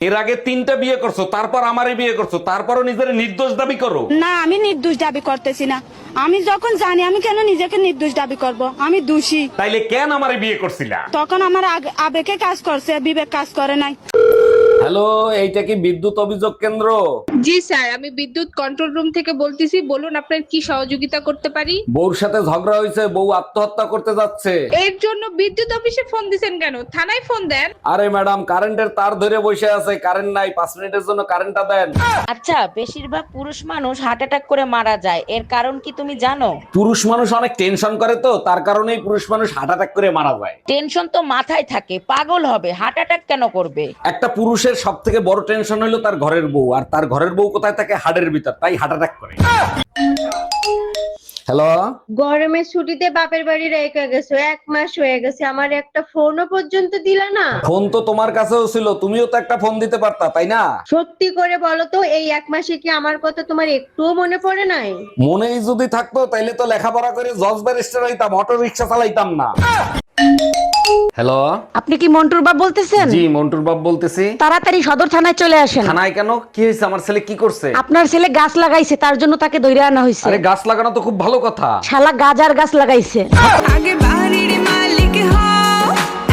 এর আগে 3টা বিয়ে করছো, তারপর আমারে বিয়ে করছো, তারপরও নিজের নির্দোষ দাবি করো। না, আমি নির্দোষ দাবি করতেছি না। আমি যখন জানি, আমি কেন নিজেকে নির্দোষ দাবি করব? আমি দোষী। তাইলে কেন আমারে বিয়ে করছিলা? তখন আমার আবেগে কাজ করছে, বিবেক কাজ করে নাই। হ্যালো, এইটা কি বিদ্যুৎ অভিযোগ কেন্দ্র? জি স্যার, আমি বিদ্যুৎ কন্ট্রোল রুম থেকে বলতেছি। বলুন আপনার কি সহযোগিতা করতে পারি। বউর সাথে ঝগড়া হয়েছে, বউ আত্মহত্যা করতে যাচ্ছে। এর জন্য বিদ্যুৎ অফিসে ফোন দিছেন কেন? থানায় ফোন দেন। আরে ম্যাডাম, কারেন্টের তার ধরে বসে আছে, কারেন্ট নাই, 5 মিনিটের জন্য কারেন্টটা দেন। আচ্ছা, বেশিরভাগ পুরুষ মানুষ হার্ট অ্যাটাক করে মারা যায়, এর কারণ কি তুমি জানো? পুরুষ মানুষ অনেক টেনশন করে, তো তার কারণেই পুরুষ মানুষ হার্ট অ্যাটাক করে মারা যায়। টেনশন তো মাথায় থাকে, পাগল হবে, হার্ট অ্যাটাক কেন করবে? একটা পুরুষের সব থেকে বড় টেনশন হলো তার ঘরের বউ, আর তার ঘরের বউ কোথায় থাকে? হাড়ের ভিতর, তাই হার্ট অ্যাটাক করে। হ্যালো, গরমের ছুটিতে বাপের বাড়ি রেখে গেছো, 1 মাস হয়ে গেছে, আমার একটা ফোনও পর্যন্ত দিলা না। ফোন তো তোমার কাছেও ছিল, তুমিও তো একটা ফোন দিতে পারতা, তাই না? সত্যি করে বলো তো, এই 1 মাসে কি আমার কথা তোমার একটুও মনে পড়ে নাই? মনেই যদি থাকতো তাইলে তো লেখাপড়া করে জজ ব্যারিস্টার হইতাম, অটো রিক্সা চালাইতাম না। হ্যালো, আপনি কি মন্টুর বাপ বলতেছেন? জি মন্টুর বাপ বলতেছি। তাড়াতাড়ি সদর থানায় চলে আসেন। থানায় কেন? কি হয়েছে? আমার ছেলে কি করছে? আপনার ছেলে গাছ লাগাইছে, তার জন্য তাকে ধরে আনা হয়েছে। আরে গাছ লাগানো তো খুব ভালো কথা। শালা গাজার গাছ লাগাইছে। আগে বাড়ির মালিক হও,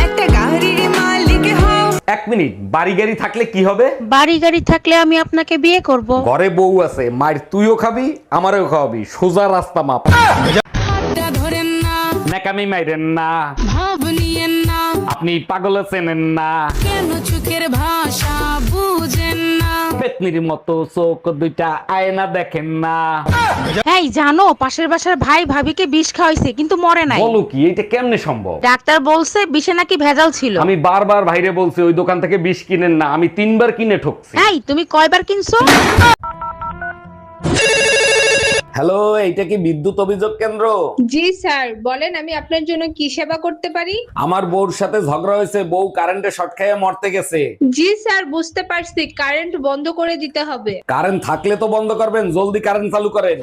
একটা গাড়ির মালিক হও। 1 মিনিট, বাড়ি গাড়ি থাকলে কি হবে? বাড়ি গাড়ি থাকলে আমি আপনাকে বিয়ে করব। ঘরে বউ আছে, মায়ের তুইও খাবি, আমারও খাওয়াবি, সোজা রাস্তা মাপ। হাতটা ধরেন না, নাকামি মাইরেন না, ভাব নিয়েন না, আপনি পাগল চেনেন না। কেন চোখের ভাষা বুঝেন না। পেতনির মতো চোখ দুইটা, আয়না দেখেন না। এই জানো, পাশের বাসার ভাই ভাবিকে বিষ খাওয়াইছে কিন্তু মরে নাই। বলো কি, এটা কেমনে সম্ভব? ডাক্তার বলছে বিষে নাকি ভেজাল ছিল। আমি বারবার ভাইরে বলছি ওই দোকান থেকে বিষ কিনেন না, আমি 3বার কিনে ঠকছি। এই তুমি কয়বার কিনছো? হ্যালো, এইটা কি বিদ্যুৎ অভিযোগ কেন্দ্র? জি স্যার, বলেন আমি আপনার জন্য কি সেবা করতে পারি। আমার বউর সাথে ঝগড়া হয়েছে, বউ কারেন্টে শর্ট খেয়ে মরতে গেছে। জি স্যার, বুঝতে পারছি, কারেন্ট বন্ধ করে দিতে হবে। কারেন্ট থাকলে তো বন্ধ করবেন, জলদি কারেন্ট চালু করেন।